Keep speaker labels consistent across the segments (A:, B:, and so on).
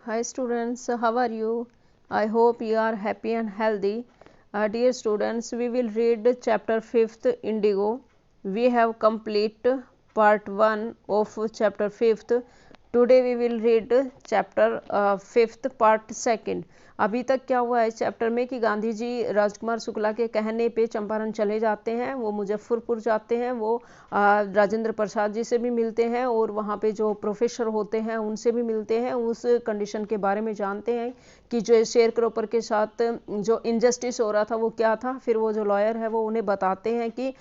A: Hi students, how are you? I hope you are happy and healthy. Dear students, we will read chapter 5th Indigo. We have complete part 1 of chapter 5th. Today we will read chapter 5th part 2nd. अभी तक क्या हुआ है chapter में कि गांधी जी राजकुमार शुक्ला के कहने पे चंपारण चले जाते हैं, वो मुजफ्फरपुर जाते हैं, वो राजेंद्र प्रसाद जी से भी मिलते हैं और वहाँ पे जो प्रोफेसर होते हैं उनसे भी मिलते हैं, उस कंडीशन के बारे में जानते हैं कि जो शेयर क्रॉपर के साथ जो इनजस्टिस हो रहा था वो क्या था। फिर वो जो लॉयर है वो उन्हें बताते हैं कि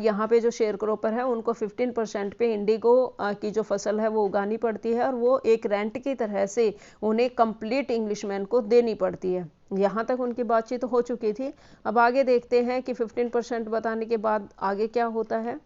A: यहाँ पे जो शेयर क्रॉपर है उनको 15% पे इंडिगो की जो फसल है वो उगानी पड़ती है और वो एक रेंट की तरह से उन्हें कंप्लीट इंग्लिशमैन को देनी पड़ती है। यहाँ तक उनकी बातचीत हो चुकी थी। अब आगे देखते हैं कि 15% बताने के बाद आगे क्या होता है।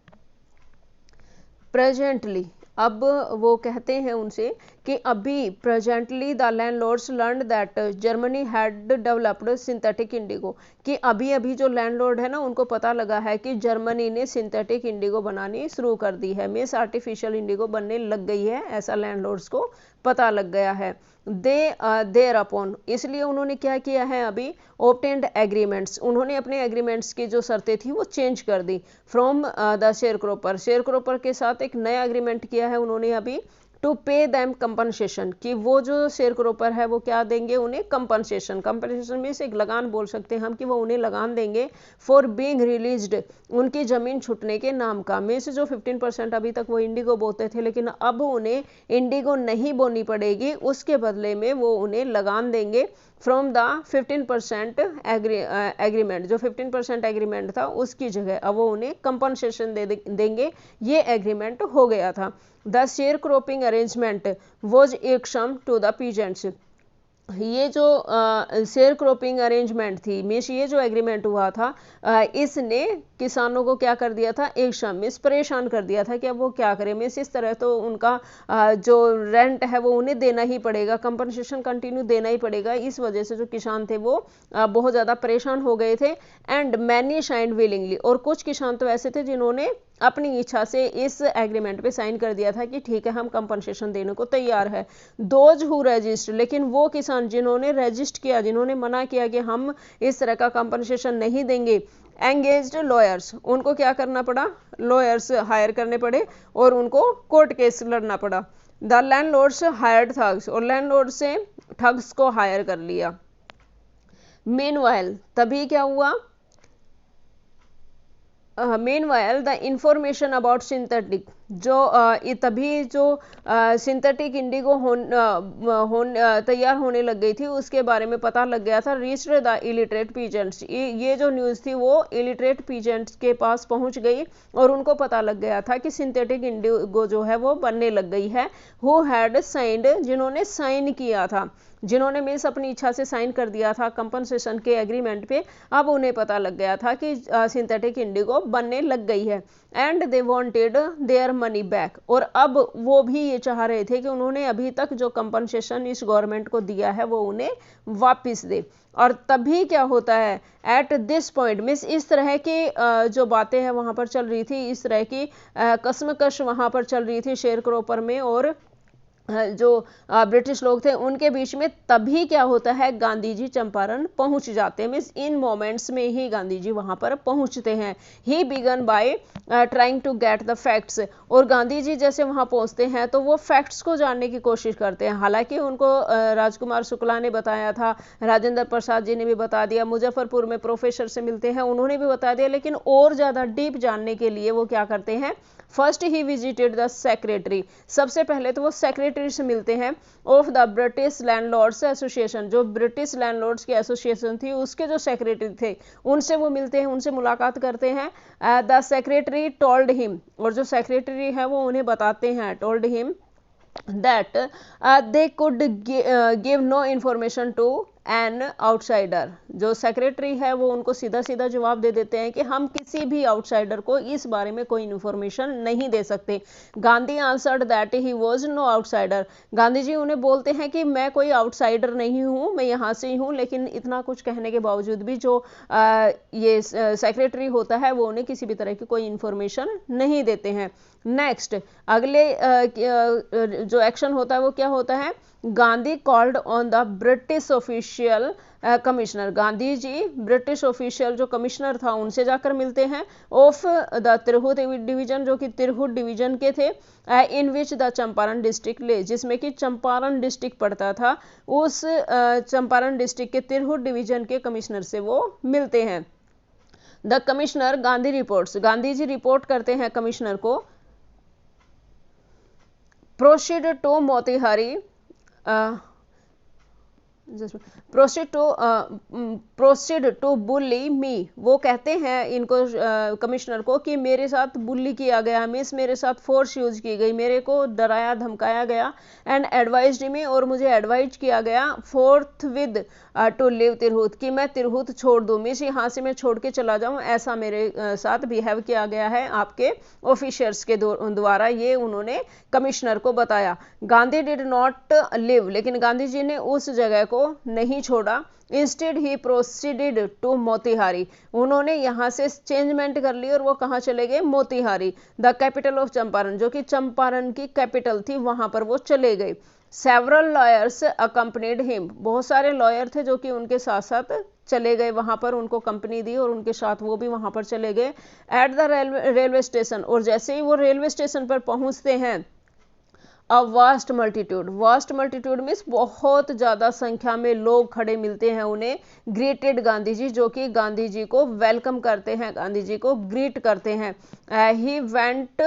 A: प्रेजेंटली, अब वो कहते हैं उनसे कि अभी presently the landlords learn that Germany had developed synthetic Indigo, कि अभी अभी जो लैंडलॉर्ड है ना उनको पता लगा है कि जर्मनी ने सिंथेटिक इंडिगो बनानी शुरू कर दी है, मीन्स आर्टिफिशियल इंडिगो बनने लग गई है, ऐसा लैंडलॉर्ड्स को पता लग गया है। देयर अपॉन, इसलिए उन्होंने क्या किया है, अभी ऑब्टेन्ड एग्रीमेंट्स, उन्होंने अपने एग्रीमेंट्स की जो शर्तें थी वो चेंज कर दी फ्रॉम द शेयर क्रॉपर के साथ एक नया एग्रीमेंट किया है उन्होंने अभी, टू पे दैम कंपनसेशन, कि वो जो शेयर क्रॉपर है वो क्या देंगे उन्हें कंपनसेशन में से एक लगान बोल सकते हैं हम, कि वो उन्हें लगान देंगे फॉर बीइंग रिलीज्ड, उनकी जमीन छुटने के नाम का। में से जो 15% अभी तक वो इंडिगो बोते थे लेकिन अब उन्हें इंडिगो नहीं बोनी पड़ेगी, उसके बदले में वो उन्हें लगान देंगे फ्रॉम द 15% एग्रीमेंट, जो 15% एग्रीमेंट था उसकी जगह अब वो उन्हें कंपनसेशन देंगे। ये एग्रीमेंट हो गया था। The sharecropping arrangement was irksome to the peasants, ये जो शेयर क्रॉपिंग अरेंजमेंट थी, मीन्स ये जो एग्रीमेंट हुआ था इसने किसानों को क्या कर दिया था, एक मीन्स परेशान कर दिया था कि अब वो क्या करें। मीन्स इस तरह तो उनका जो रेंट है वो उन्हें देना ही पड़ेगा, कंपनसेशन कंटिन्यू देना ही पड़ेगा। इस वजह से जो किसान थे वो बहुत ज़्यादा परेशान हो गए थे। एंड मैनी साइंड विलिंगली, और कुछ किसान तो ऐसे थे जिन्होंने अपनी इच्छा से इस एग्रीमेंट पे साइन कर दिया था कि ठीक है हम कंपनसेशन देने को तैयार है। दोज हु रजिस्ट, लेकिन वो किसान जिन्होंने रजिस्ट किया, जिन्होंने मना किया कि हम इस तरह का कंपनसेशन नहीं देंगे, एंगेज्ड लॉयर्स, उनको क्या करना पड़ा, लॉयर्स हायर करने पड़े और उनको कोर्ट केस लड़ना पड़ा। द लैंडलॉर्ड्स हायर्ड ठग्स, और लैंडलॉर्ड से ठग्स को हायर कर लिया। मीनवाइल, तभी क्या हुआ, meanwhile the information about synthetic, जो तभी जो सिंथेटिक इंडिगो तैयार होने लग गई थी उसके बारे में पता लग गया था। रीच्ड द इलिटरेट पीजेंट्स, ये जो न्यूज़ थी वो इलिटरेट पीजेंट्स के पास पहुंच गई और उनको पता लग गया था कि सिंथेटिक इंडिगो जो है वो बनने लग गई है। हु हैड साइंड, जिन्होंने साइन किया था, जिन्होंने मीन्स अपनी इच्छा से साइन कर दिया था कंपनसेशन के एग्रीमेंट पे, अब उन्हें पता लग गया था कि सिंथेटिक इंडिगो बनने लग गई है। And they wanted their money back, और अब वो भी ये चाह रहे थे कि उन्होंने अभी तक जो कंपनसेशन इस गवर्नमेंट को दिया है वो उन्हें वापस दे। और तभी क्या होता है, एट दिस पॉइंट, मीन्स इस तरह की जो बातें हैं वहाँ पर चल रही थी, इस तरह की कसमकश वहाँ पर चल रही थी शेयर क्रॉपर में और जो ब्रिटिश लोग थे उनके बीच में। तभी क्या होता है, गांधी जी चंपारण पहुंच जाते हैं, मीन्स इन मोमेंट्स में ही गांधी जी वहां पर पहुंचते हैं। He began by trying to get the facts, और गांधी जी जैसे वहां पहुंचते हैं तो वो फैक्ट्स को जानने की कोशिश करते हैं। हालांकि उनको राजकुमार शुक्ला ने बताया था, राजेंद्र प्रसाद जी ने भी बता दिया, मुजफ्फरपुर में प्रोफेसर से मिलते हैं उन्होंने भी बता दिया, लेकिन और ज़्यादा डीप जानने के लिए वो क्या करते हैं, first he visited the secretary, सबसे पहले तो वो सेक्रेटरी से मिलते हैं of the British landlords association, जो ब्रिटिश लैंडलॉर्ड्स की एसोसिएशन थी उसके जो सेक्रेटरी थे उनसे वो मिलते हैं, उनसे मुलाकात करते हैं। द सेक्रेटरी टोल्ड हिम, और जो सेक्रेटरी है वो उन्हें बताते हैं, told him that they could give no information to an outsider, जो सेक्रेटरी है वो उनको सीधा सीधा जवाब दे देते हैं कि हम किसी भी आउटसाइडर को इस बारे में कोई इन्फॉर्मेशन नहीं दे सकते। Gandhi answered that he was no outsider, Gandhi ji उन्हें बोलते हैं कि मैं कोई आउटसाइडर नहीं हूँ, मैं यहाँ से ही हूँ। लेकिन इतना कुछ कहने के बावजूद भी जो ये सेक्रेटरी होता है वो उन्हें किसी भी तरह की कोई इन्फॉर्मेशन नहीं देते हैं। नेक्स्ट अगले जो एक्शन होता है वो क्या होता है, Gandhi called on the British official commissioner, Gandhi ji British official जो कमिश्नर था उनसे जाकर मिलते हैं, ऑफ द तिरहुत डिवीजन, जो कि तिरहुत डिवीजन के थे, इन विच द चंपारण डिस्ट्रिक्ट ले, जिसमें कि चंपारण डिस्ट्रिक्ट पड़ता था, उस चंपारण डिस्ट्रिक्ट के तिरहुत डिवीजन के कमिश्नर से वो मिलते हैं। The commissioner Gandhi reports, Gandhi ji report करते हैं कमिश्नर को, proceed to Motihari, proceed to bully me, वो कहते हैं इनको कमिश्नर को कि मेरे साथ बुली किया गया, मीन्स मेरे साथ फोर्स यूज की गई, मेरे को डराया धमकाया गया, एंड एडवाइज्ड मी, और मुझे एडवाइज किया गया, fourth with two live Tirhut, कि मैं तिरहुत छोड़ दूं, मीन्स यहाँ से मैं छोड़ के चला जाऊं, ऐसा मेरे साथ बिहेव किया गया है आपके ऑफिसर्स के द्वारा, ये उन्होंने कमिश्नर को बताया। गांधी डिड नॉट लिव, लेकिन गांधी जी ने उस जगह को नहीं छोड़ा, instead he proceeded to Motihari, उन्होंने यहाँ से चेंजमेंट कर ली और वो कहाँ चले गए, Motihari, the capital of Champaran, जो कि चंपारण की कैपिटल थी, वहां पर वो चले गए। सेवरल लॉयर्स अकम्पनीड हिम, बहुत सारे लॉयर थे जो कि उनके साथ साथ चले गए वहां पर, उनको कंपनी दी और उनके साथ वो भी वहां पर चले गए। एट द रेलवे स्टेशन, और जैसे ही वो रेलवे स्टेशन पर पहुंचते हैं, अ वास्ट मल्टीट्यूड मीन्स बहुत ज़्यादा संख्या में लोग खड़े मिलते हैं उन्हें, ग्रीटेड गांधी जी, जो कि गांधी जी को वेलकम करते हैं, गांधी जी को ग्रीट करते हैं। He went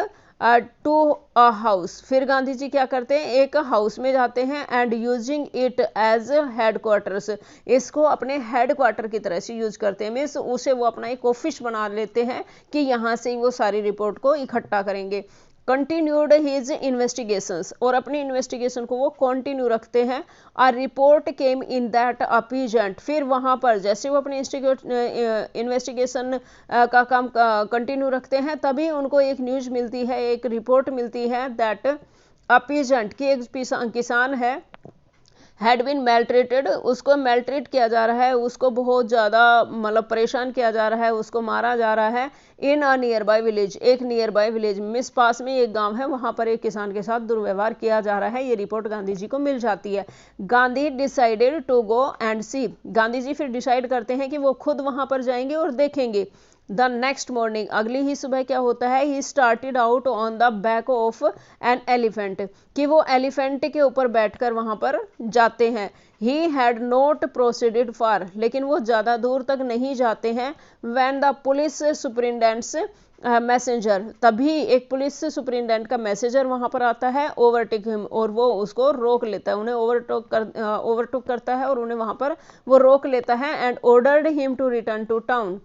A: to a house, फिर गांधी जी क्या करते हैं, एक हाउस में जाते हैं, and using it as headquarters, इसको अपने हेडक्वार्टर की तरह से यूज करते हैं, मीन्स उसे वो अपना एक ऑफिस बना लेते हैं कि यहाँ से ही वो सारी रिपोर्ट को इकट्ठा करेंगे। कंटिन्यूड हिज इन्वेस्टिगेशंस, और अपनी इन्वेस्टिगेशन को वो कंटिन्यू रखते हैं। आ रिपोर्ट केम इन दैट अपीजेंट, फिर वहां पर जैसे वो अपनी इन्वेस्टिगेशन का काम कंटिन्यू रखते हैं, तभी उनको एक न्यूज मिलती है, एक रिपोर्ट मिलती है, दैट अपीजेंट की एक किसान है, हैड बीन मेल्ट्रेटेड, उसको मेल्ट्रेट किया जा रहा है, उसको बहुत ज़्यादा मतलब परेशान किया जा रहा है, उसको मारा जा रहा है, इन अ नियर बाय विलेज, एक नियर बाय विलेज मिस पास में एक गांव है, वहां पर एक किसान के साथ दुर्व्यवहार किया जा रहा है, ये रिपोर्ट गांधी जी को मिल जाती है। Gandhi decided to go and see, Gandhi ji फिर डिसाइड करते हैं कि वो खुद वहां पर जाएंगे और देखेंगे। द नेक्स्ट मॉर्निंग, अगली ही सुबह क्या होता है, he started out on the back of an elephant, कि वो एलिफेंट के ऊपर बैठकर वहां पर जाते हैं। ही हैड नॉट प्रोसीडेड फार, लेकिन वो ज्यादा दूर तक नहीं जाते हैं। When the police superintendents messenger, तभी एक पुलिस सुपरिटेंडेंट का मैसेजर वहां पर आता है, ओवरटेक हिम, और वो उसको रोक लेता है, उन्हें ओवरटेक करता है और उन्हें वहां पर वो रोक लेता है, and ordered him to return to town,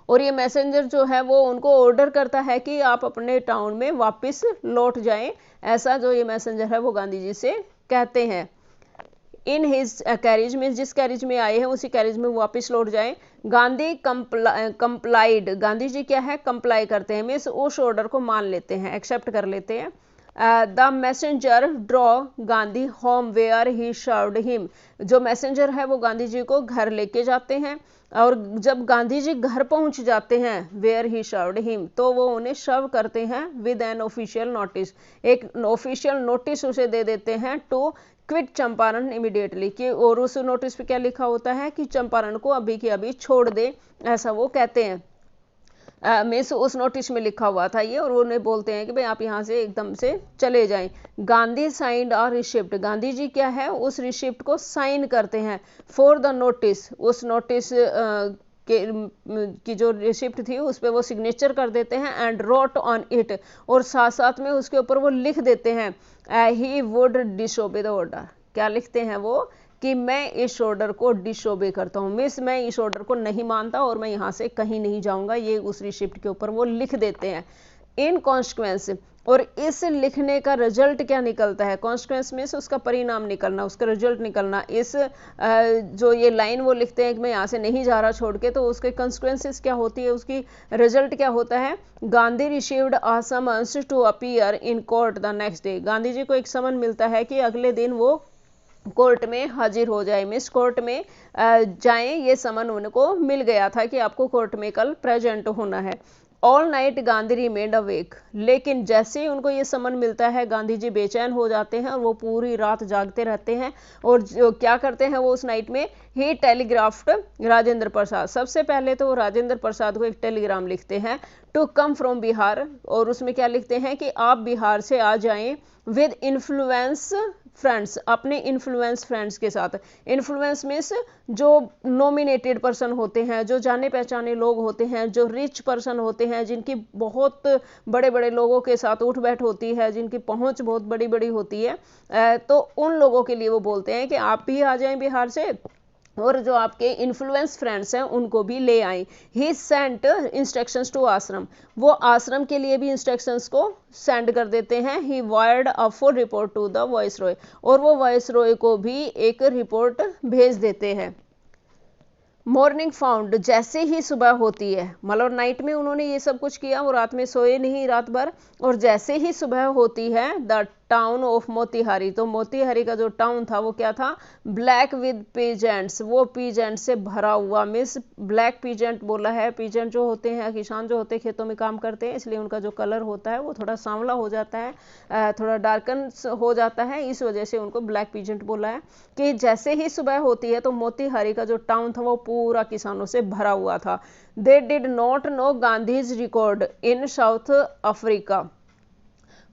A: और ये मैसेंजर जो है वो उनको ऑर्डर करता है कि आप अपने टाउन में वापस लौट जाएं, ऐसा जो ये मैसेंजर है वो गांधी जी से कहते हैं। इन हिज कैरिज में, जिस कैरिज में आए हैं उसी कैरिज में वापस लौट जाएं। गांधी कंप्लाइड, गांधी जी क्या है, कंप्लाई करते हैं, मीन्स उस ऑर्डर को मान लेते हैं, एक्सेप्ट कर लेते हैं। The messenger draw Gandhi home where he served him, जो मैसेंजर है वो गांधी जी को घर लेके जाते हैं, और जब गांधी जी घर पहुंच जाते हैं, वेयर ही सर्व्ड हिम, तो वो उन्हें सर्व करते हैं विद एन ऑफिशियल नोटिस, एक ऑफिशियल नोटिस उसे दे देते हैं, टू क्विट चंपारण इमीडिएटली, कि और उस नोटिस पे क्या लिखा होता है कि चंपारण को अभी के अभी छोड़ दे, ऐसा वो कहते हैं। मीन्स उस नोटिस में लिखा हुआ था ये, और उन्हें बोलते हैं कि भाई आप यहाँ से एकदम से चले जाएं। गांधी साइंड और रिसिप्ट, गांधी जी क्या है उस रिसिप्ट को साइन करते हैं, फॉर द नोटिस, उस नोटिस की जो रिसिप्ट थी उस पर वो सिग्नेचर कर देते हैं, एंड रोट ऑन इट, और साथ साथ में उसके ऊपर वो लिख देते हैं, he would disobey the order, क्या लिखते हैं वो, कि मैं इस ऑर्डर को डिसोबे करता हूँ, मिस मैं इस ऑर्डर को नहीं मानता और मैं यहाँ से कहीं नहीं जाऊँगा, ये उस रिसिप्ट के ऊपर वो लिख देते हैं। इन कॉन्सिक्वेंस, और इस लिखने का रिजल्ट क्या निकलता है, कॉन्सिक्वेंस में से उसका परिणाम निकलना, उसका रिजल्ट निकलना, इस जो ये लाइन वो लिखते हैं कि मैं यहाँ से नहीं जा रहा छोड़ के, तो उसके कॉन्सिक्वेंसेस क्या होती है, उसकी रिजल्ट क्या होता है। Gandhi received a summons to appear in court the next day, Gandhi ji को एक समन मिलता है कि अगले दिन वो कोर्ट में हाजिर हो जाए, मिस कोर्ट में जाएं, ये समन उनको मिल गया था कि आपको कोर्ट में कल प्रेजेंट होना है। All night Gandhi remained awake, लेकिन जैसे ही उनको ये समन मिलता है गांधी जी बेचैन हो जाते हैं और वो पूरी रात जागते रहते हैं। और जो क्या करते हैं वो उस नाइट में, ही टेलीग्राफ्ड राजेंद्र प्रसाद, सबसे पहले तो वो राजेंद्र प्रसाद को एक टेलीग्राम लिखते हैं टू कम फ्रॉम बिहार, और उसमें क्या लिखते हैं कि आप बिहार से आ जाएं विद इन्फ्लुएंस फ्रेंड्स, अपने इन्फ्लुएंस फ्रेंड्स के साथ। इन्फ्लुएंस मीन्स जो नॉमिनेटेड पर्सन होते हैं, जो जाने पहचाने लोग होते हैं, जो रिच पर्सन होते हैं, जिनकी बहुत बड़े बड़े लोगों के साथ उठ बैठ होती है, जिनकी पहुंच बहुत बड़ी बड़ी होती है, तो उन लोगों के लिए वो बोलते हैं कि आप भी आ जाएं बिहार से, और जो आपके इन्फ्लुएंस फ्रेंड्स हैं उनको भी ले आए। ही सेंट इंस्ट्रक्शंस टू आश्रम, वो आश्रम के लिए भी इंस्ट्रक्शंस को सेंड कर देते हैं। He wired a full report to the viceroy, और वो वॉइस रॉय को भी एक रिपोर्ट भेज देते हैं। मॉर्निंग फाउंड, जैसे ही सुबह होती है, मतलब नाइट में उन्होंने ये सब कुछ किया, वो रात में सोए नहीं रात भर, और जैसे ही सुबह होती है द टाउन ऑफ मोतीहारी, तो मोतीहारी का जो टाउन था वो क्या था, ब्लैक विद पीजेंट्स, वो पीजेंट से भरा हुआ। मिस ब्लैक पीजेंट बोला है, पीजेंट जो होते हैं, किसान जो होते हैं खेतों में काम करते हैं, इसलिए उनका जो कलर होता है वो थोड़ा सांवला हो जाता है, थोड़ा डार्कन हो जाता है, इस वजह से उनको ब्लैक पीजेंट बोला है। कि जैसे ही सुबह होती है तो मोतीहारी का जो टाउन था वो पूरा किसानों से भरा हुआ था। They did not know Gandhi's record in south Africa,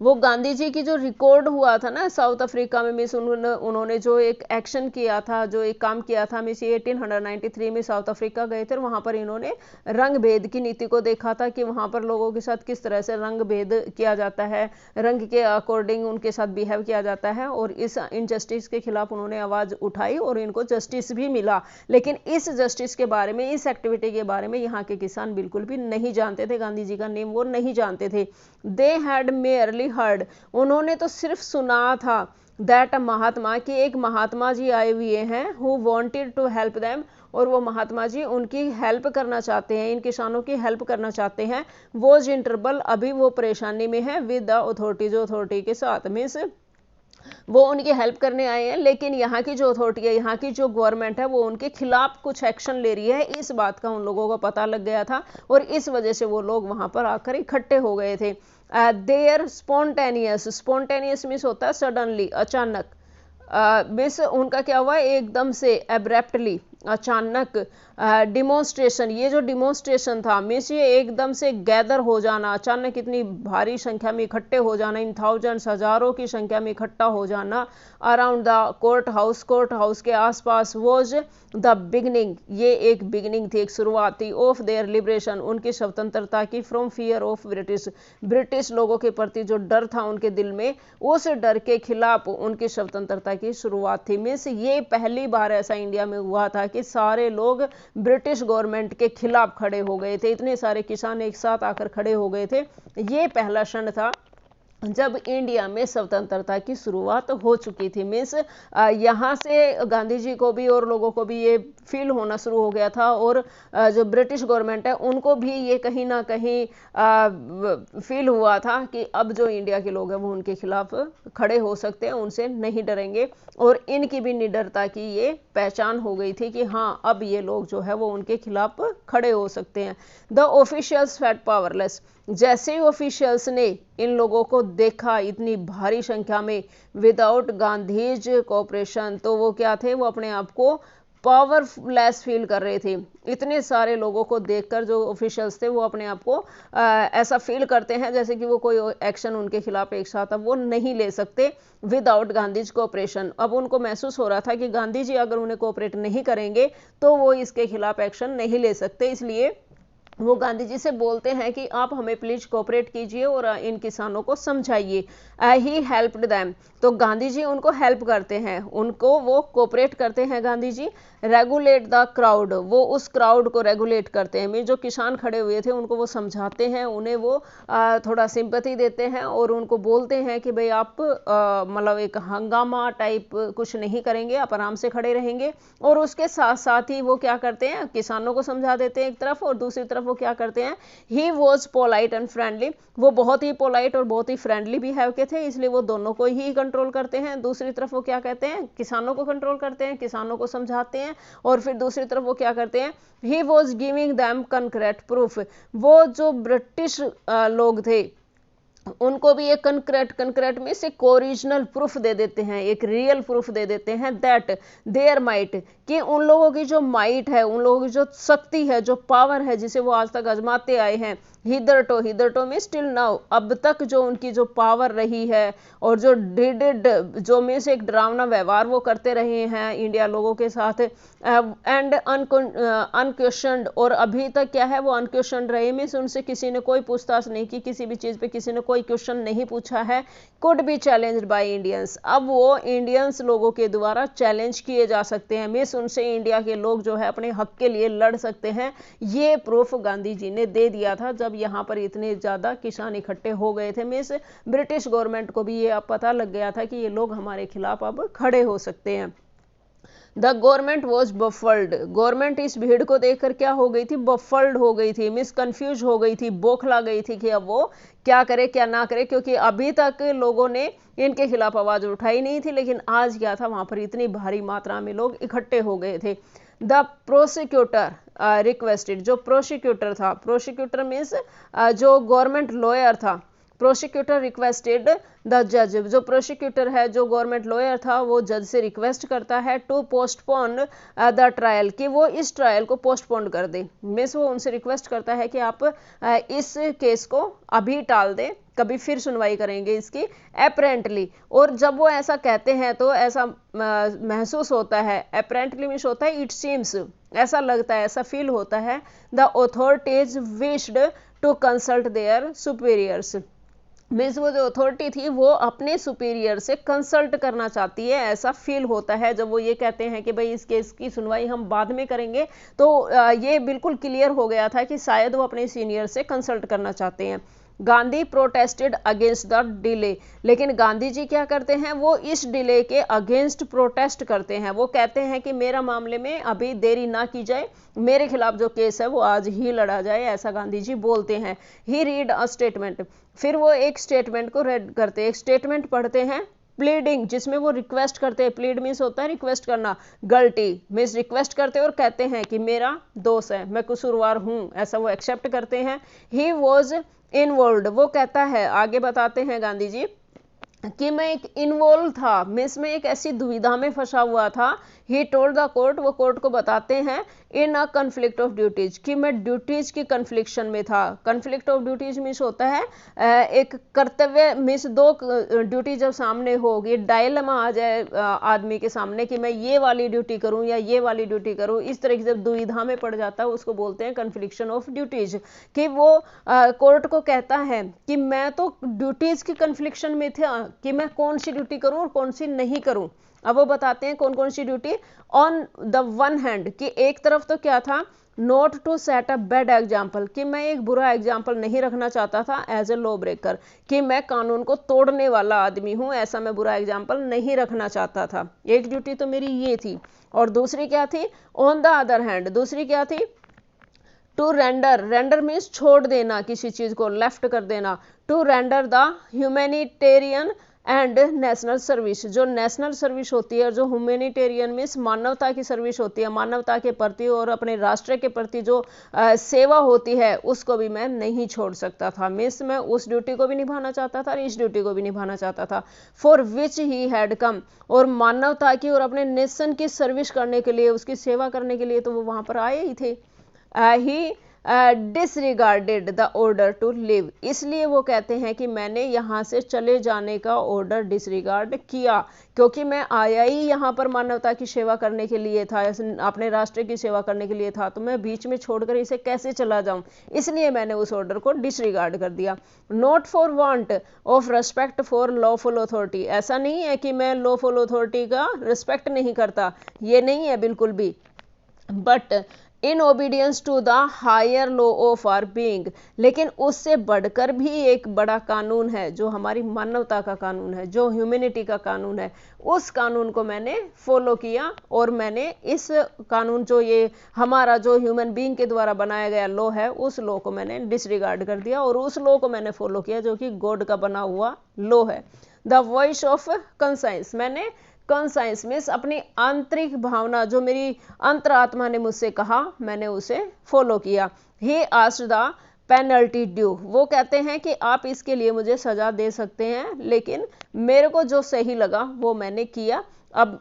A: वो गांधी जी की जो रिकॉर्ड हुआ था ना साउथ अफ्रीका में, मिस उन्होंने जो एक एक्शन किया था, जो एक काम किया था, मिस 1893 में साउथ अफ्रीका गए थे, वहां पर इन्होंने रंग भेद की नीति को देखा था कि वहां पर लोगों के साथ किस तरह से रंग भेद किया जाता है, रंग के अकॉर्डिंग उनके साथ बिहेव किया जाता है, और इस इनजस्टिस के खिलाफ उन्होंने आवाज उठाई और इनको जस्टिस भी मिला। लेकिन इस जस्टिस के बारे में, इस एक्टिविटी के बारे में यहाँ के किसान बिल्कुल भी नहीं जानते थे, गांधी जी का नेम वो नहीं जानते थे। दे हैड मेयरली हर्ड, उन्होंने तो सिर्फ सुना था दैट महात्मा, कि एक महात्मा जी आए हुए हैं, who wanted to help them, और वो महात्मा जी उनकी हेल्प करना चाहते हैं, इन किसानों की हेल्प करना चाहते हैं। वो इंटरबल, अभी वो परेशानी में है, विद द अथॉरिटी, जो अथॉरिटी के साथ, मीन्स वो उनकी हेल्प करने आए हैं, लेकिन यहाँ की जो अथॉरिटी है, यहाँ की जो गवर्नमेंट है, वो उनके खिलाफ कुछ एक्शन ले रही है, इस बात का उन लोगों को पता लग गया था, और इस वजह से वो लोग वहां पर आकर इकट्ठे हो गए थे। देयर स्पॉन्टेनियस, स्पॉन्टेनियस मीन्स होता है सडनली, अचानक, मिस उनका क्या हुआ, एकदम से, एब्रेप्टली, अचानक, डिमोन्स्ट्रेशन, ये जो डिमोन्स्ट्रेशन था मिस ये एकदम से गैदर हो जाना, अचानक इतनी भारी संख्या में इकट्ठे हो जाना, इन थाउजेंड्स, हजारों की संख्या में इकट्ठा हो जाना अराउंड द कोर्ट हाउस के आसपास, वॉज द बिगनिंग, ये एक बिगनिंग थी, एक शुरुआत थी, ऑफ देयर लिबरेशन, उनकी स्वतंत्रता की, फ्रॉम फियर ऑफ ब्रिटिश लोगों के प्रति जो डर था उनके दिल में, उस डर के खिलाफ उनकी स्वतंत्रता की शुरुआत थी। मीन्स ये पहली बार ऐसा इंडिया में हुआ था कि सारे लोग ब्रिटिश गवर्नमेंट के खिलाफ खड़े हो गए थे, इतने सारे किसान एक साथ आकर खड़े हो गए थे। ये पहला क्षण था जब इंडिया में स्वतंत्रता की शुरुआत हो चुकी थी। मीन्स यहाँ से गांधी जी को भी और लोगों को भी ये फील होना शुरू हो गया था, और जो ब्रिटिश गवर्नमेंट है उनको भी ये कहीं ना कहीं फील हुआ था कि अब जो इंडिया के लोग हैं वो उनके खिलाफ खड़े हो सकते हैं, उनसे नहीं डरेंगे, और इनकी भी निडरता की ये पहचान हो गई थी कि हाँ अब ये लोग जो है वो उनके खिलाफ खड़े हो सकते हैं। द ऑफिशियल्स फेल्ट पावरलेस, जैसे ही ऑफिशियल्स ने इन लोगों को देखा इतनी भारी संख्या में, विदाउट गांधीज कोऑपरेशन, तो वो क्या थे, वो अपने आप को पावरलेस फील कर रहे थे। इतने सारे लोगों को देखकर जो ऑफिशियल्स थे वो अपने आप को ऐसा फील करते हैं जैसे कि वो कोई एक्शन उनके खिलाफ एक साथ अब वो नहीं ले सकते विदाउट गांधीज कोऑपरेशन। अब उनको महसूस हो रहा था कि गांधी जी अगर उन्हें कोऑपरेट नहीं करेंगे तो वो इसके खिलाफ एक्शन नहीं ले सकते, इसलिए वो गांधी जी से बोलते हैं कि आप हमें प्लीज कोऑपरेट कीजिए और इन किसानों को समझाइए। ही हेल्प्ड देम, तो गांधी जी उनको हेल्प करते हैं, उनको वो कोऑपरेट करते हैं Gandhi ji. Regulate the crowd, वो उस क्राउड को रेगुलेट करते हैं, मीन जो किसान खड़े हुए थे उनको वो समझाते हैं, उन्हें वो थोड़ा सिंपैथी देते हैं और उनको बोलते हैं कि भाई आप मतलब एक हंगामा टाइप कुछ नहीं करेंगे, आप आराम से खड़े रहेंगे। और उसके साथ साथ ही वो क्या करते हैं, किसानों को समझा देते हैं एक तरफ, और दूसरी तरफ तरफ वो क्या करते हैं, he was polite and friendly, वो बहुत ही पोलाइट और बहुत ही फ्रेंडली बिहेव के थे, इसलिए वो दोनों को ही कंट्रोल करते हैं। दूसरी तरफ वो क्या कहते हैं, किसानों को कंट्रोल करते हैं, किसानों को समझाते हैं, और फिर दूसरी तरफ वो क्या करते हैं, he was giving them concrete proof, वो जो ब्रिटिश लोग थे उनको भी एक कंक्रीट में से ओरिजिनल प्रूफ दे देते हैं, एक रियल प्रूफ दे देते हैं, दैट देयर माइट, कि उन लोगों की जो माइट है, उन लोगों की जो शक्ति है, जो पावर है, जिसे वो आज तक आजमाते आए हैं, हिदरटो में स्टिल नाउ, अब तक जो उनकी जो पावर रही है, और जो डिडेड जो में से एक डरावना व्यवहार वो करते रहे हैं इंडिया लोगों के साथ, एंड अनक्वेश्चनड, और अभी तक क्या है वो अनक्वेश्चनड रहे, में से उनसे किसी ने कोई पूछताछ नहीं की, किसी भी चीज पे किसी ने कोई क्वेश्चन नहीं पूछा है, could be challenged by Indians, अब वो इंडियंस लोगों के द्वारा चैलेंज किए जा सकते हैं, मिस उनसे इंडिया के लोग जो है अपने हक के लिए लड़ सकते हैं। ये प्रूफ गांधी जी ने दे दिया था जब यहाँ पर इतने ज्यादा किसान इकट्ठे हो गए थे, मिस ब्रिटिश गवर्नमेंट को भी ये अब पता लग गया था कि ये लोग हमारे खिलाफ अब खड़े हो सकते हैं। द गवर्नमेंट वॉज बफल्ड, गवर्नमेंट इस भीड़ को देखकर क्या हो गई थी, बफल्ड हो गई थी, मिस कंफ्यूज हो गई थी, बौखला गई थी कि अब वो क्या करे क्या ना करे, क्योंकि अभी तक लोगों ने इनके खिलाफ आवाज उठाई नहीं थी, लेकिन आज क्या था, वहां पर इतनी भारी मात्रा में लोग इकट्ठे हो गए थे। द प्रोसिक्यूटर रिक्वेस्टेड, जो प्रोसिक्यूटर था, प्रोसिक्यूटर मीन्स जो गवर्नमेंट लॉयर था, प्रोसिक्यूटर रिक्वेस्टेड द जज, जो प्रोसिक्यूटर है, जो गवर्नमेंट लॉयर था, वो जज से रिक्वेस्ट करता है टू पोस्टपोन द ट्रायल, कि वो इस ट्रायल को पोस्टपोन कर दे, मीन्स वो उनसे रिक्वेस्ट करता है कि आप इस केस को अभी टाल दें, कभी फिर सुनवाई करेंगे इसकी, अपेरेंटली, और जब वो ऐसा कहते हैं तो ऐसा महसूस होता है, अपेरेंटली मीन्स होता है इट सीम्स, ऐसा लगता है, ऐसा फील होता है, the authorities wished to consult their superiors, means वो जो अथॉरिटी थी वो अपने सुपीरियर से कंसल्ट करना चाहती है, ऐसा फील होता है जब वो ये कहते हैं कि भाई इस केस की सुनवाई हम बाद में करेंगे, तो ये बिल्कुल क्लियर हो गया था कि शायद वो अपने सीनियर से कंसल्ट करना चाहते हैं। Gandhi protested against the delay, लेकिन गांधी जी क्या करते हैं, वो इस डिले के अगेंस्ट प्रोटेस्ट करते हैं, वो कहते हैं कि मेरा मामले में अभी देरी ना की जाए, मेरे खिलाफ जो केस है वो आज ही लड़ा जाए, ऐसा गांधी जी बोलते हैं। ही रीड अ स्टेटमेंट, फिर वो एक स्टेटमेंट को रेड करते हैं, एक स्टेटमेंट पढ़ते हैं, प्लीडिंग, जिसमें वो रिक्वेस्ट करते हैं, प्लीड मीन्स होता है रिक्वेस्ट करना, गलती मीन्स रिक्वेस्ट करते हैं और कहते हैं कि मेरा दोष है, मैं कसूरवार हूं, ऐसा वो एक्सेप्ट करते हैं। ही वॉज इन्वॉल्व, वो कहता है, आगे बताते हैं गांधी जी कि मैं एक इन्वॉल्व था, मिस में एक ऐसी दुविधा में फंसा हुआ था, ही टोल्ड द कोर्ट, वो कोर्ट को बताते हैं, इन अ कन्फ्लिक्ट ऑफ ड्यूटीज, कि मैं ड्यूटीज की कन्फ्लिक्शन में था। कन्फ्लिक्ट ऑफ ड्यूटीज मीन्स होता है एक कर्तव्य, मीन्स दो ड्यूटी जब सामने होगी, डायलेमा आ जाए आदमी के सामने कि मैं ये वाली ड्यूटी करूं या ये वाली ड्यूटी करूं, इस तरह की जब दुविधा में पड़ जाता है उसको बोलते हैं कन्फ्लिक्शन ऑफ ड्यूटीज, कि वो कोर्ट को कहता है कि मैं तो ड्यूटीज की कन्फ्लिक्शन में था कि मैं कौन सी ड्यूटी करूं और कौन सी नहीं करूं। अब वो बताते हैं कौन कौन सी duty, on the one hand, कि एक तरफ तो क्या था, not to set a bad example, कि मैं एक बुरा एग्जाम्पल नहीं रखना चाहता था एज ए लॉ ब्रेकर, कि मैं कानून को तोड़ने वाला आदमी हूं, ऐसा मैं बुरा एग्जाम्पल नहीं रखना चाहता था, एक ड्यूटी तो मेरी ये थी। और दूसरी क्या थी, ऑन द अदर हैंड, दूसरी क्या थी, टू रेंडर, रेंडर मीन्स छोड़ देना किसी चीज को, लेफ्ट कर देना, to render the humanitarian and national service, जो नेशनल सर्विस होती है, जो ह्यूमैनिटेरियन मीन्स मानवता की सर्विस होती है, मानवता के प्रति और अपने राष्ट्र के प्रति जो सेवा होती है उसको भी मैं नहीं छोड़ सकता था, मीन्स मैं उस ड्यूटी को भी निभाना चाहता था और इस ड्यूटी को भी निभाना चाहता था, for which he had come, और मानवता की और अपने नेशन की सर्विस करने के लिए, उसकी सेवा करने के लिए तो वो वहां पर आए ही थे। He disregarded the order to leave, इसलिए वो कहते हैं कि मैंने यहाँ से चले जाने का ऑर्डर डिसरिगार्ड किया, क्योंकि मैं आया ही यहाँ पर मानवता की सेवा करने के लिए था, अपने राष्ट्र की सेवा करने के लिए था, तो मैं बीच में छोड़कर इसे कैसे चला जाऊं, इसलिए मैंने उस ऑर्डर को डिसरिगार्ड कर दिया। Not for want of respect for lawful authority, ऐसा नहीं है कि मैं लॉफुल अथॉरिटी का रिस्पेक्ट नहीं करता, ये नहीं है बिल्कुल भी, but in obedience to the higher law of our being, लेकिन उससे बढ़कर भी एक बड़ा कानून है जो हमारी मानवता का कानून है, जो ह्यूमैनिटी का कानून है, उस कानून को मैंने फॉलो किया और मैंने इस कानून जो ये हमारा जो ह्यूमन बीइंग के द्वारा बनाया गया लॉ है उस लॉ को मैंने डिसरिगार्ड कर दिया और उस लॉ को मैंने फॉलो किया जो कि गॉड का बना हुआ लॉ है। द वॉइस ऑफ कंसाइंस, मैंने कॉन्साइंस मीन्स अपनी आंतरिक भावना, जो मेरी अंतरात्मा ने मुझसे कहा मैंने उसे फॉलो किया। He asked the penalty due, वो कहते हैं कि आप इसके लिए मुझे सजा दे सकते हैं लेकिन मेरे को जो सही लगा वो मैंने किया। अब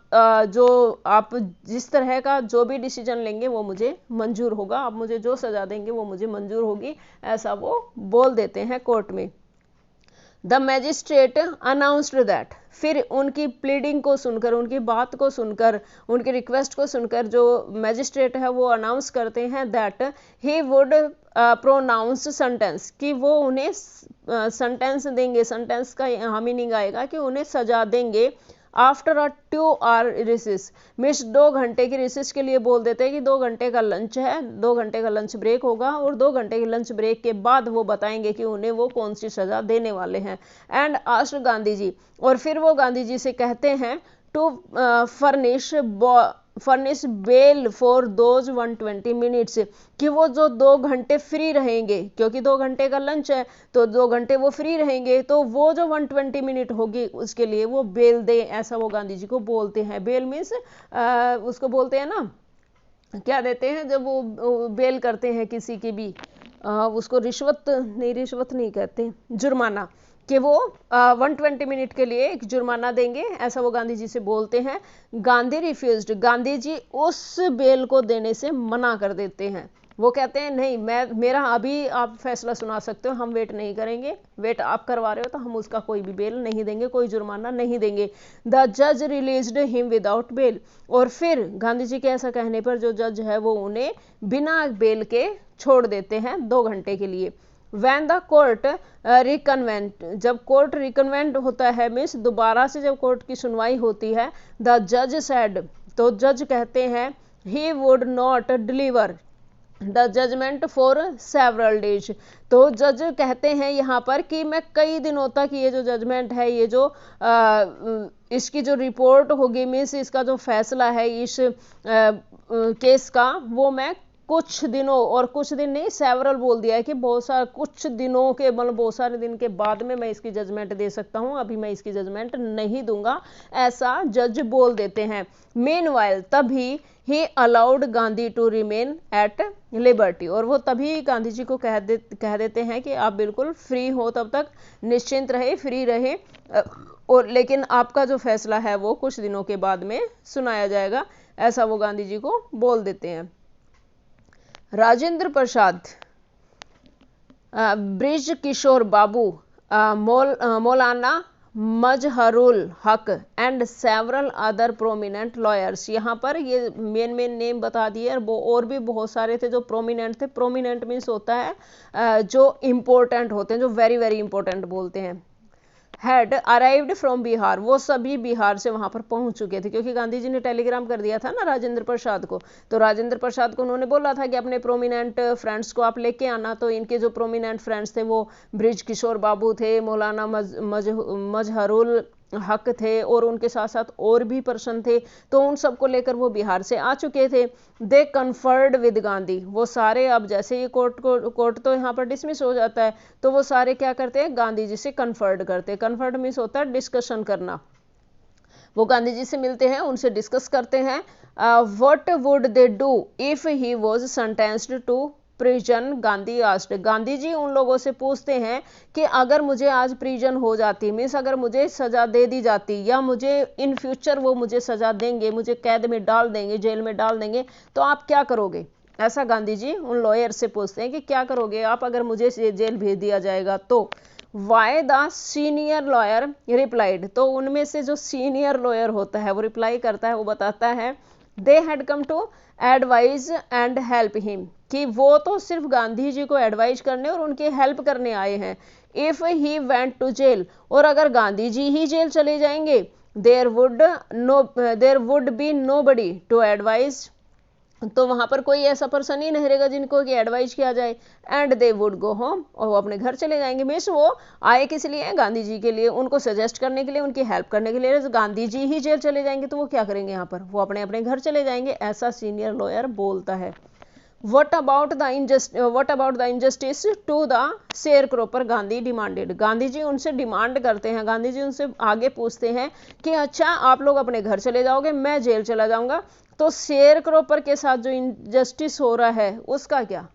A: जो आप जिस तरह का जो भी डिसीजन लेंगे वो मुझे मंजूर होगा, आप मुझे जो सजा देंगे वो मुझे मंजूर होगी, ऐसा वो बोल देते हैं कोर्ट में। द मैजिस्ट्रेट अनाउंस्ड दैट, फिर उनकी प्लीडिंग को सुनकर, उनकी बात को सुनकर, उनकी रिक्वेस्ट को सुनकर जो मैजिस्ट्रेट है वो अनाउंस करते हैं that he would pronounce sentence, कि वो उन्हें सेंटेंस देंगे। सेंटेंस का यहाँ मीनिंग आएगा कि उन्हें सजा देंगे after a 2 hour recess, means 2 घंटे की रिसेस के लिए बोल देते हैं कि 2 घंटे का लंच है, 2 घंटे का लंच ब्रेक होगा और 2 घंटे के लंच ब्रेक के बाद वो बताएंगे कि उन्हें वो कौन सी सजा देने वाले हैं। एंड आस्क्ड गांधी जी, और फिर वो गांधी जी से कहते हैं to furnish bail for those 120 minutes, कि वो जो 2 घंटे फ्री रहेंगे, क्योंकि 2 घंटे का लंच है तो 2 घंटे वो फ्री रहेंगे, तो वो जो 120 मिनट होगी उसके लिए वो बेल दें, ऐसा वो गांधी जी को बोलते हैं। बेल मीन्स उसको बोलते हैं ना, क्या देते हैं जब वो बेल करते हैं किसी की भी, उसको रिश्वत नहीं कहते, जुर्माना, कि वो 120 मिनट के लिए एक जुर्माना देंगे, ऐसा वो गांधी जी से बोलते हैं। गांधी रिफ्यूज्ड, गांधी जी उस बेल को देने से मना कर देते हैं। वो कहते हैं नहीं, मेरा अभी आप फैसला सुना सकते हो, हम वेट नहीं करेंगे, वेट आप करवा रहे हो तो हम उसका कोई भी बेल नहीं देंगे, कोई जुर्माना नहीं देंगे। द जज रिलीज्ड हिम विदाउट बेल, और फिर गांधी जी के ऐसा कहने पर जो जज है वो उन्हें बिना बेल के छोड़ देते हैं 2 घंटे के लिए। वैन द कोर्ट रिकन्वेंट, जब कोर्ट रिकन्वेंट होता है मीन्स दोबारा से जब कोर्ट की सुनवाई होती है, द जज सेड, तो जज कहते हैं he would not deliver the judgement for several days, तो जज कहते हैं यहाँ पर कि मैं कई दिनों तक ये जो जजमेंट है, ये जो इसकी जो रिपोर्ट होगी मीन्स इसका जो फैसला है इस केस का, वो मैं कुछ दिनों, और कुछ दिन नहीं सेवरल बोल दिया है कि बहुत सारे कुछ दिनों के, मतलब बहुत सारे दिन के बाद में मैं इसकी जजमेंट दे सकता हूं, अभी मैं इसकी जजमेंट नहीं दूंगा, ऐसा जज बोल देते हैं। मीनवाइल, तभी he allowed Gandhi to remain at liberty, और वो तभी गांधी जी को कह देते हैं कि आप बिल्कुल फ्री हो, तब तक निश्चिंत रहे, फ्री रहे, और लेकिन आपका जो फैसला है वो कुछ दिनों के बाद में सुनाया जाएगा, ऐसा वो गांधी जी को बोल देते हैं। राजेंद्र प्रसाद, ब्रिज किशोर बाबू, मौलाना मजहरुल हक and several other prominent lawyers, यहाँ पर ये मेन नेम बता दिए, और भी बहुत सारे थे जो प्रोमिनेंट थे। प्रोमिनेंट मीन्स होता है जो इम्पोर्टेंट होते हैं, जो वेरी वेरी इंपॉर्टेंट बोलते हैं। हैड अराइव्ड फ्रॉम बिहार, वो सभी बिहार से वहां पर पहुंच चुके थे, क्योंकि गांधी जी ने टेलीग्राम कर दिया था ना राजेंद्र प्रसाद को, तो राजेंद्र प्रसाद को उन्होंने बोला था कि अपने प्रोमिनेंट फ्रेंड्स को आप लेके आना, तो इनके जो प्रोमिनेंट फ्रेंड्स थे वो ब्रिज किशोर बाबू थे, मौलाना मजहरुल हक थे, और उनके साथ साथ और भी पर्सन थे, तो उन सबको लेकर वो बिहार से आ चुके थे। दे कन्फर्ड विद गांधी, वो सारे, अब जैसे ये कोर्ट तो यहाँ पर डिसमिस हो जाता है, तो वो सारे क्या करते हैं, गांधी जी से कन्फर्ड करते हैं। कन्फर्ड मीन्स होता है डिस्कशन करना, वो गांधी जी से मिलते हैं, उनसे डिस्कस करते हैं। What would they do if he was sentenced to prison, Gandhi asked, Gandhi ji उन लोगों से पूछते हैं कि अगर मुझे आज प्रिजन हो जाती, मीन्स अगर मुझे सजा दे दी जाती, या मुझे इन फ्यूचर वो मुझे सजा देंगे, मुझे कैद में डाल देंगे, जेल में डाल देंगे, तो आप क्या करोगे, ऐसा गांधी जी उन लॉयर से पूछते हैं कि क्या करोगे आप अगर मुझे जेल भेज दिया जाएगा तो। Why the senior lawyer replied, तो उनमें से जो सीनियर लॉयर होता है वो रिप्लाई करता है, वो बताता है they had come to advise and help him, कि वो तो सिर्फ गांधी जी को एडवाइज करने और उनकी हेल्प करने आए हैं। If he went to jail, और अगर गांधी जी ही जेल चले जाएंगे, there would be nobody to advise तो वहां पर कोई ऐसा पर्सन ही नहीं रहेगा जिनको कि एडवाइज किया जाए, and they would go home, और वो अपने घर चले जाएंगे। मीन्स वो आए किस लिए, गांधी जी के लिए, उनको सजेस्ट करने के लिए, उनकी हेल्प करने के लिए। गांधी जी ही जेल चले जाएंगे तो वो क्या करेंगे यहाँ पर, वो अपने अपने घर चले जाएंगे, ऐसा सीनियर लॉयर बोलता है। What about the injustice to the sharecropper? Gandhi demanded, Gandhi ji उनसे डिमांड करते हैं, गांधी जी उनसे आगे पूछते हैं कि अच्छा आप लोग अपने घर चले जाओगे, मैं जेल चला जाऊंगा, तो शेयर क्रॉपर के साथ जो इनजस्टिस हो रहा है उसका क्या,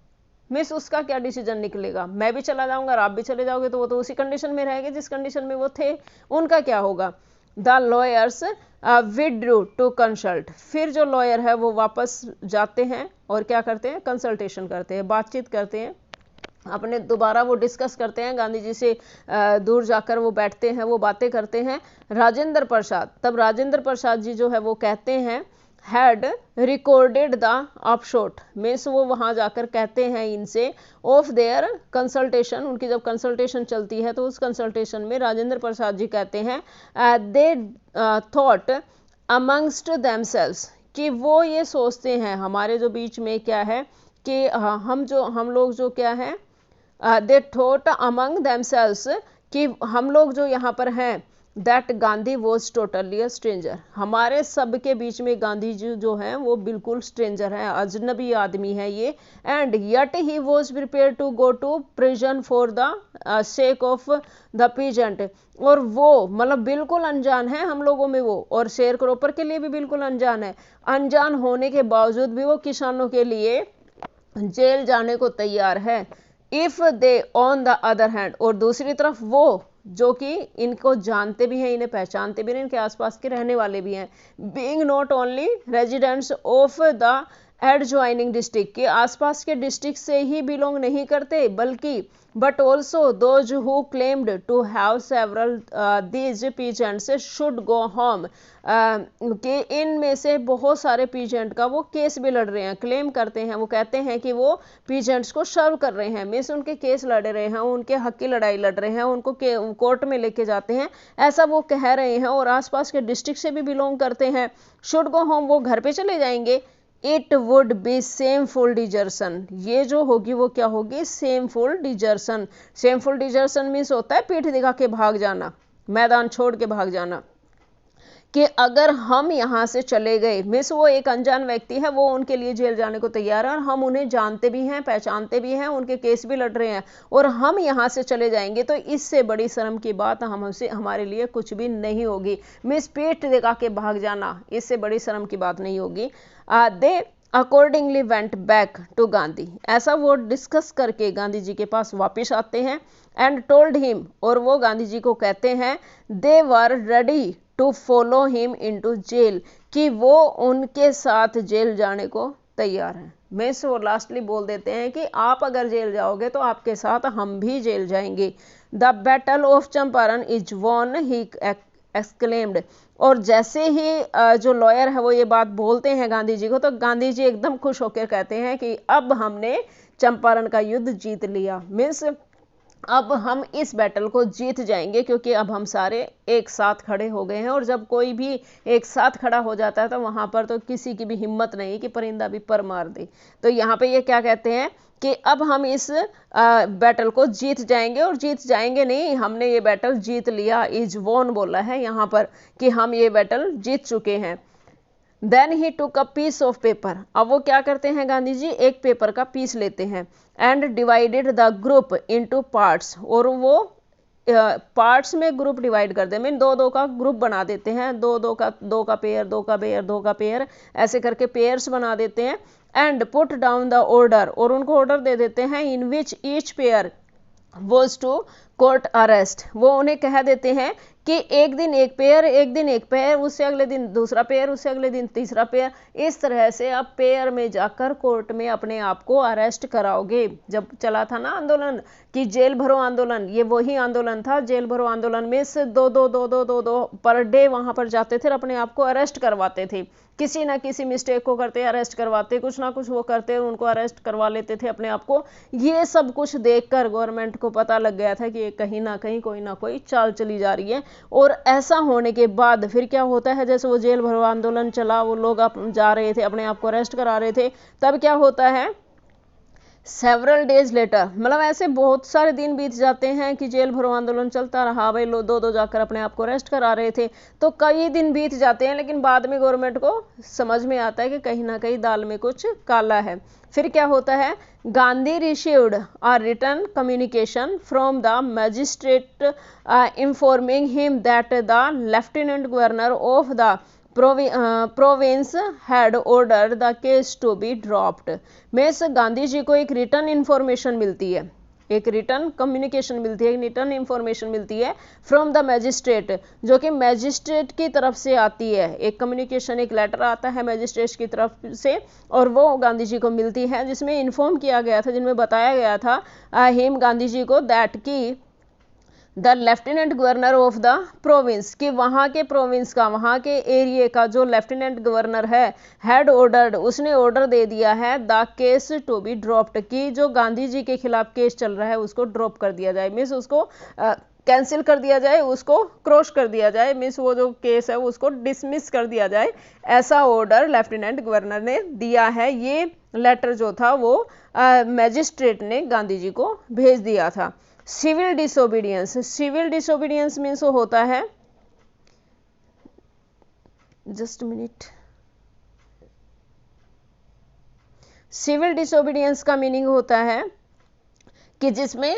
A: मिस उसका क्या डिसीजन निकलेगा? मैं भी चला जाऊंगा और आप भी चले जाओगे, तो वो तो उसी कंडीशन में रहेंगे जिस कंडीशन में वो थे, उनका क्या होगा? The lawyers withdrew to consult, फिर जो लॉयर है वो वापस जाते हैं और क्या करते हैं, कंसल्टेशन करते हैं, बातचीत करते हैं, अपने दोबारा वो डिस्कस करते हैं, गांधी जी से दूर जाकर वो बैठते हैं, वो बातें करते हैं। राजेंद्र प्रसाद, तब राजेंद्र प्रसाद जी जो है वो कहते हैं हैड रिकॉर्डेड द अपशॉट, मीन्स वो वहां जाकर कहते हैं इनसे ऑफ देयर कंसल्टेशन, उनकी जब कंसल्टेशन चलती है तो उस कंसल्टेशन में राजेंद्र प्रसाद जी कहते हैं दे थॉट अमंगस्ट देमसेल्व्स, कि वो ये सोचते हैं हमारे जो बीच में क्या है कि हम लोग जो क्या है, दे थॉट अमंग देमसेल्व्स, कि हम लोग जो यहाँ पर हैं, that Gandhi was totally a stranger, हमारे सब के बीच में गांधी जी जो हैं वो बिल्कुल स्ट्रेंजर हैं, अजनबी आदमी है ये, and yet he was prepare to go to prison for the sake of the peasant, और वो मतलब बिल्कुल अनजान है हम लोगों में वो, और शेयर क्रॉपर के लिए भी बिल्कुल अनजान है, अनजान होने के बावजूद भी वो किसानों के लिए जेल जाने को तैयार है। If they on the other hand, और दूसरी तरफ वो जो कि इनको जानते भी हैं, इन्हें पहचानते भी हैं, इनके आसपास के रहने वाले भी हैं, being not only residents of the adjoining district, के आसपास के डिस्ट्रिक्ट से ही बिलोंग नहीं करते, बल्कि but also those who claimed to have several these peasants should go home, कि इनमें से बहुत सारे पीजेंट का वो केस भी लड़ रहे हैं, क्लेम करते हैं, वो कहते हैं कि वो पीजेंट्स को सर्व कर रहे हैं, मीन्स उनके केस लड़ रहे हैं, उनके हक की लड़ाई लड़ रहे हैं, उनको कोर्ट में लेके जाते हैं, ऐसा वो कह रहे हैं, और आसपास के डिस्ट्रिक्ट से भी बिलोंग करते हैं। शुड गो होम, वो घर पे चले जाएंगे। It would be shameful desertion, ये जो होगी वो क्या होगी, shameful desertion. Shameful desertion means होता है पीठ दिखा के भाग जाना, मैदान छोड़ के भाग जाना, कि अगर हम यहाँ से चले गए, मिस वो एक अनजान व्यक्ति है, वो उनके लिए जेल जाने को तैयार है, और हम उन्हें जानते भी हैं, पहचानते भी हैं, उनके केस भी लड़ रहे हैं, और हम यहाँ से चले जाएंगे तो इससे बड़ी शर्म की बात हमसे हमारे लिए कुछ भी नहीं होगी। मिस पीठ दिखा के भाग जाना, इससे बड़ी शर्म की बात नहीं होगी। They accordingly went back to Gandhi, ऐसा वो डिस्कस करके गांधी जी के पास वापस आते हैं, एंड टोल्ड हिम, और वो गांधी जी को कहते हैं they were ready to follow him into jail, कि वो उनके साथ जेल जाने को तैयार हैं। मैं वो लास्टली बोल देते हैं कि आप अगर जेल जाओगे तो आपके साथ हम भी जेल जाएंगे। The battle of Champaran is won, he exclaimed, और जैसे ही जो लॉयर है वो ये बात बोलते हैं गांधी जी को, तो गांधी जी एकदम खुश होकर कहते हैं कि अब हमने चंपारण का युद्ध जीत लिया, मीन्स अब हम इस बैटल को जीत जाएंगे, क्योंकि अब हम सारे एक साथ खड़े हो गए हैं, और जब कोई भी एक साथ खड़ा हो जाता है तो वहां पर तो किसी की भी हिम्मत नहीं कि परिंदा भी पर मार दे। तो यहाँ पे ये क्या कहते हैं कि अब हम इस बैटल को जीत जाएंगे, और जीत जाएंगे नहीं, हमने ये बैटल जीत लिया, इज वॉन बोला है यहाँ पर कि हम ये बैटल जीत चुके हैं। Then he took a piece of paper, अब वो क्या करते हैं गांधी जी, एक पेपर का पीस लेते हैं, and divided the group into parts, और वो पार्ट्स में ग्रुप डिवाइड कर दे, मीन दो दो का ग्रुप बना देते हैं, दो का पेयर, दो का पेयर, दो का पेयर, ऐसे करके पेयर्स बना देते हैं, and put down the order, और उनको ऑर्डर दे देते हैं in which each pair was to court arrest, वो उन्हें कह देते हैं कि एक दिन एक पेयर, एक दिन एक पेयर, उससे अगले दिन दूसरा पेयर, उससे अगले दिन तीसरा पेयर, इस तरह से आप पेयर में जाकर कोर्ट में अपने आप को अरेस्ट कराओगे। जब चला था ना आंदोलन कि जेल भरो आंदोलन, ये वही आंदोलन था, जेल भरो आंदोलन में से दो दो पर डे वहां पर जाते थे और अपने आप को अरेस्ट करवाते थे। किसी ना किसी मिस्टेक को करते, अरेस्ट करवाते, कुछ ना कुछ वो करते और उनको अरेस्ट करवा लेते थे अपने आप को। ये सब कुछ देखकर गवर्नमेंट को पता लग गया था कि ये कहीं ना कहीं कोई ना कोई चाल चली जा रही है। और ऐसा होने के बाद फिर क्या होता है, जैसे वो जेल भरो आंदोलन चला, वो लोग जा रहे थे, अपने आप को अरेस्ट करा रहे थे, तब क्या होता है, सेवरल डेज लेटर, मतलब ऐसे बहुत सारे दिन बीत जाते हैं कि जेल भरो आंदोलन चलता रहा, भाई लोग दो दो जाकर अपने आप को अरेस्ट करा रहे थे, तो कई दिन बीत जाते हैं, लेकिन बाद में गवर्नमेंट को समझ में आता है कि कहीं ना कहीं दाल में कुछ काला है। फिर क्या होता है, Gandhi received a written communication from the magistrate informing him that the lieutenant governor of the province had order the case to be dropped. Means Gandhi ji को एक रिटर्न इंफॉर्मेशन मिलती है, एक रिटर्न कम्युनिकेशन मिलती है, एक रिटर्न इंफॉर्मेशन मिलती है फ्रॉम द मैजिस्ट्रेट, जो कि मैजिस्ट्रेट की तरफ से आती है। एक कम्युनिकेशन, एक लेटर आता है मैजिस्ट्रेट की तरफ से और वो गांधी जी को मिलती है, जिसमें इन्फॉर्म किया गया था, जिनमें बताया गया था हिम गांधी जी को दैट की the lieutenant governor of the province, कि वहाँ के प्रोविंस का, वहाँ के एरिया का जो लेफ्टिनेंट गवर्नर है, हैड ऑर्डर्ड, उसने ऑर्डर दे दिया है, the case to be dropped, कि जो गांधी जी के खिलाफ केस चल रहा है उसको ड्रॉप कर दिया जाए, मीन्स उसको कैंसिल कर दिया जाए, उसको क्रॉस कर दिया जाए, मीन्स वो जो केस है उसको डिसमिस कर दिया जाए। ऐसा ऑर्डर लेफ्टिनेंट गवर्नर ने दिया है। ये लेटर जो था वो मैजिस्ट्रेट ने गांधी जी को भेज दिया था। Civil disobedience, civil disobedience means होता है, जस्ट मिनट, सिविल डिसोबीडियंस का मीनिंग होता है कि जिसमें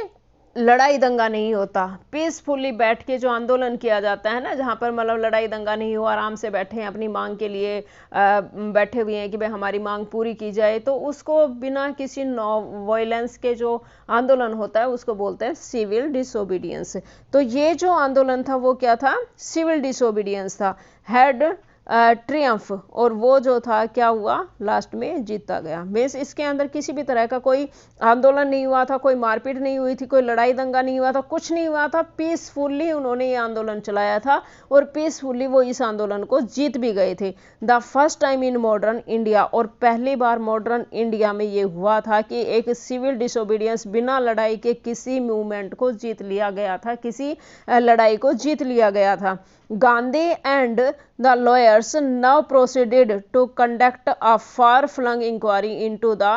A: लड़ाई दंगा नहीं होता, पीसफुली बैठ के जो आंदोलन किया जाता है ना, जहाँ पर मतलब लड़ाई दंगा नहीं हो, आराम से बैठे हैं, अपनी मांग के लिए बैठे हुए हैं कि भाई हमारी मांग पूरी की जाए, तो उसको बिना किसी वायलेंस के जो आंदोलन होता है उसको बोलते हैं सिविल डिसोबीडियंस। तो ये जो आंदोलन था वो क्या था, सिविल डिसोबीडियंस था। हैड ट्रियम्फ, और वो जो था क्या हुआ, लास्ट में जीता गया। मीन्स इसके अंदर किसी भी तरह का कोई आंदोलन नहीं हुआ था, कोई मारपीट नहीं हुई थी, कोई लड़ाई दंगा नहीं हुआ था, कुछ नहीं हुआ था, पीसफुली उन्होंने ये आंदोलन चलाया था और पीसफुली वो इस आंदोलन को जीत भी गए थे। The first time in modern India, और पहली बार मॉडर्न इंडिया में ये हुआ था कि एक सिविल डिसोबीडियंस बिना लड़ाई के किसी मूवमेंट को जीत लिया गया था, किसी लड़ाई को जीत लिया गया था। Gandhi and the lawyers now proceeded to conduct a far-flung inquiry into the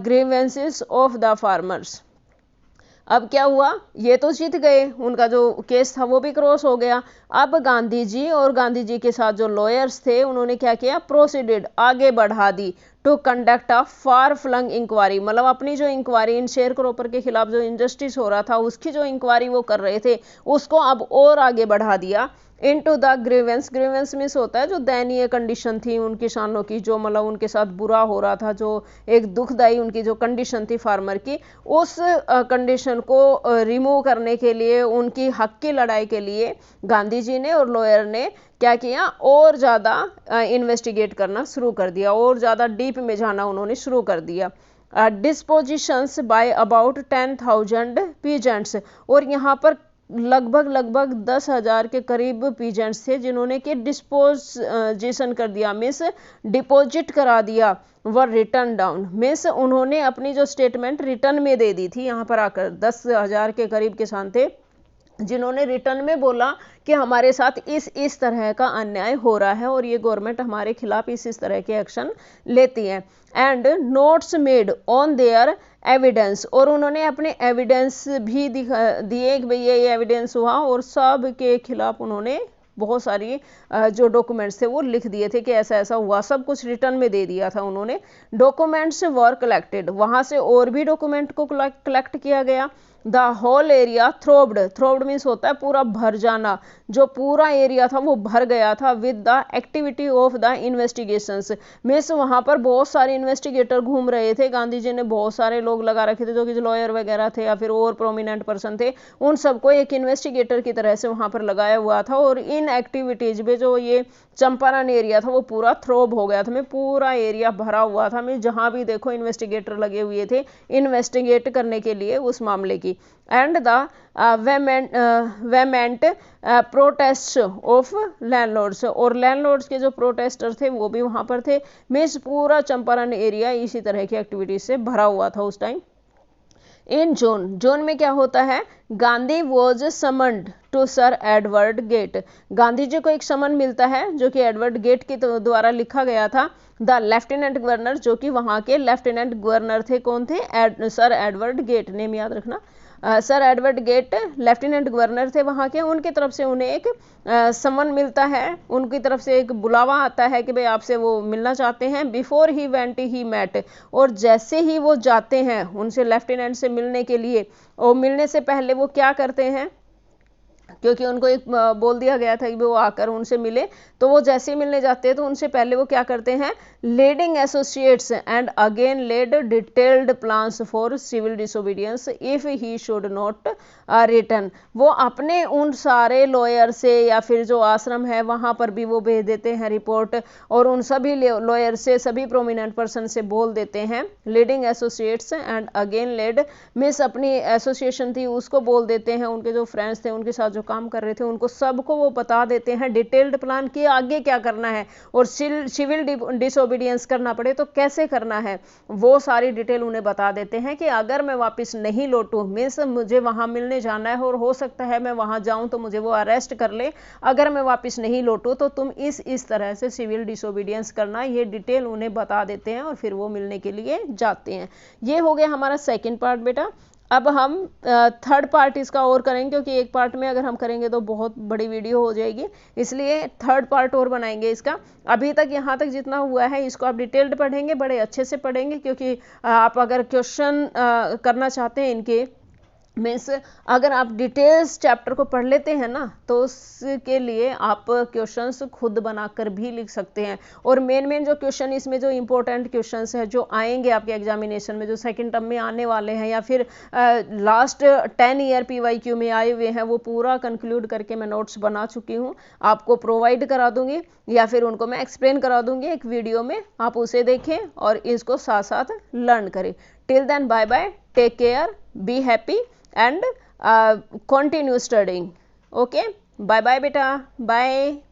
A: grievances of the farmers. अब क्या हुआ, ये तो जीत गए, उनका जो केस था वो भी क्रॉस हो गया। अब गांधी जी और गांधी जी के साथ जो लॉयर्स थे उन्होंने क्या किया, प्रोसीडेड, आगे बढ़ा दी, to conduct a far flung inquiry, मतलब अपनी जो इंक्वायरी इन शेयर क्रॉपर के खिलाफ जो इनजस्टिस हो रहा था उसकी जो इंक्वायरी वो कर रहे थे उसको अब और आगे बढ़ा दिया। Into the grievance, grievance means होता है जो दयनीय कंडीशन थी उन किसानों की, जो मतलब उनके साथ बुरा हो रहा था, जो एक दुखदायी उनकी जो कंडीशन थी फार्मर की, उस कंडीशन को रिमूव करने के लिए, उनकी हक की लड़ाई के लिए गांधी जी ने और लॉयर ने क्या किया, और ज़्यादा इन्वेस्टिगेट करना शुरू कर दिया, और ज़्यादा डीप में जाना उन्होंने शुरू कर दिया। डिस्पोजिशंस बाय अबाउट 10,000 पीजेंट्स, और यहाँ पर लगभग 10,000 के करीब पीजेंट्स थे जिन्होंने कि डिस्पोजिशन कर दिया, मीन्स डिपॉजिट करा दिया, वर रिटर्न डाउन, मीन्स उन्होंने अपनी जो स्टेटमेंट रिटर्न में दे दी थी। यहाँ पर आकर 10,000 के करीब किसान थे जिन्होंने रिटर्न में बोला कि हमारे साथ इस तरह का अन्याय हो रहा है और ये गवर्नमेंट हमारे खिलाफ इस तरह के एक्शन लेती है। And notes made on their evidence, और उन्होंने अपने एविडेंस भी दिए कि भाई ये एविडेंस हुआ, और सब के खिलाफ उन्होंने बहुत सारी जो डॉक्यूमेंट्स थे वो लिख दिए थे कि ऐसा ऐसा हुआ, सब कुछ रिटर्न में दे दिया था उन्होंने। डॉक्यूमेंट्स वर कलेक्टेड, वहाँ से और भी डॉक्यूमेंट को कलेक्ट किया गया। द होल एरिया थ्रोब्ड, थ्रोब्ड मीन्स होता है पूरा भर जाना, जो पूरा एरिया था वो भर गया था with the activity of the investigations, means वहाँ पर बहुत सारे इन्वेस्टिगेटर घूम रहे थे, गांधी जी ने बहुत सारे लोग लगा रखे थे जो कि लॉयर वगैरह थे या फिर और प्रोमिनेंट पर्सन थे, उन सबको एक इन्वेस्टिगेटर की तरह से वहाँ पर लगाया हुआ था। और इन एक्टिविटीज में जो ये चंपारण एरिया था वो पूरा थ्रोब हो गया था, मैं पूरा एरिया भरा हुआ था, मैं जहाँ भी देखो इन्वेस्टिगेटर लगे हुए थे इन्वेस्टिगेट करने के लिए उस मामले की। And the vehement protest of landlords, और लैंडलॉर्ड्स के जो प्रोटेस्टर थे वो भी वहाँ पर थे। मीन्स पूरा चंपारण एरिया इसी तरह की एक्टिविटीज से भरा हुआ था उस टाइम। इन जोन में क्या होता है, Gandhi was summoned to sir Edward Gait, Gandhi ji को एक समन मिलता है जो कि एडवर्ड गेट के द्वारा लिखा गया था। द लेफ्टिनेंट गवर्नर, जो कि वहां के लेफ्टिनेंट गवर्नर थे, कौन थे, सर एडवर्ड गेट, नेम याद रखना। Sir Edward Gait lieutenant governor थे वहाँ के, उनकी तरफ से उन्हें एक समन मिलता है, उनकी तरफ से एक बुलावा आता है कि भाई आपसे वो मिलना चाहते हैं। Before he went he met, और जैसे ही वो जाते हैं उनसे लेफ्टिनेंट से मिलने के लिए, और मिलने से पहले वो क्या करते हैं, क्योंकि उनको एक बोल दिया गया था कि वो आकर उनसे मिले, तो वो जैसे ही मिलने जाते हैं तो उनसे पहले वो क्या करते हैं, leading associates and again led detailed plans for civil disobedience if he should not return, वो अपने उन सारे लॉयर से या फिर जो आश्रम है वहां पर भी वो भेज देते हैं रिपोर्ट, और उन सभी लॉयर से, सभी प्रोमिनेंट पर्सन से बोल देते हैं, leading associates and again led miss अपनी एसोसिएशन थी उसको बोल देते हैं, उनके जो फ्रेंड्स थे उनके साथ जो काम कर रहे थे उनको सबको वो बता देते हैं डिटेल्ड प्लान कि आगे क्या करना है, और सिविल डिसोबीडियंस करना पड़े तो कैसे करना है, वो सारी डिटेल उन्हें बता देते हैं कि अगर मैं वापस नहीं लौटूं, मीन्स मुझे वहां मिलने जाना है और हो सकता है मैं वहां जाऊं तो मुझे वो अरेस्ट कर ले, अगर मैं वापस नहीं लौटूं तो तुम इस तरह से सिविल डिसोबीडियंस करना, ये डिटेल उन्हें बता देते हैं और फिर वो मिलने के लिए जाते हैं। ये हो गया हमारा सेकेंड पार्ट बेटा। अब हम थर्ड पार्ट इसका और करेंगे, क्योंकि एक पार्ट में अगर हम करेंगे तो बहुत बड़ी वीडियो हो जाएगी, इसलिए थर्ड पार्ट और बनाएंगे इसका। अभी तक यहाँ तक जितना हुआ है इसको आप डिटेल्ड पढ़ेंगे, बड़े अच्छे से पढ़ेंगे, क्योंकि आप अगर क्वेश्चन करना चाहते हैं इनके, मीन्स अगर आप डिटेल्स चैप्टर को पढ़ लेते हैं ना तो उसके लिए आप क्वेश्चंस खुद बनाकर भी लिख सकते हैं, और मेन जो क्वेश्चन इसमें जो इंपॉर्टेंट क्वेश्चंस हैं जो आएंगे आपके एग्जामिनेशन में, जो सेकंड टर्म में आने वाले हैं या फिर लास्ट 10 ईयर PYQ में आए हुए हैं, वो पूरा कंक्लूड करके मैं नोट्स बना चुकी हूँ, आपको प्रोवाइड करा दूंगी या फिर उनको मैं एक्सप्लेन करा दूंगी एक वीडियो में, आप उसे देखें और इसको साथ साथ लर्न करें। Till then bye bye, take care, be happy and continue studying. Okay, bye bye beta, bye.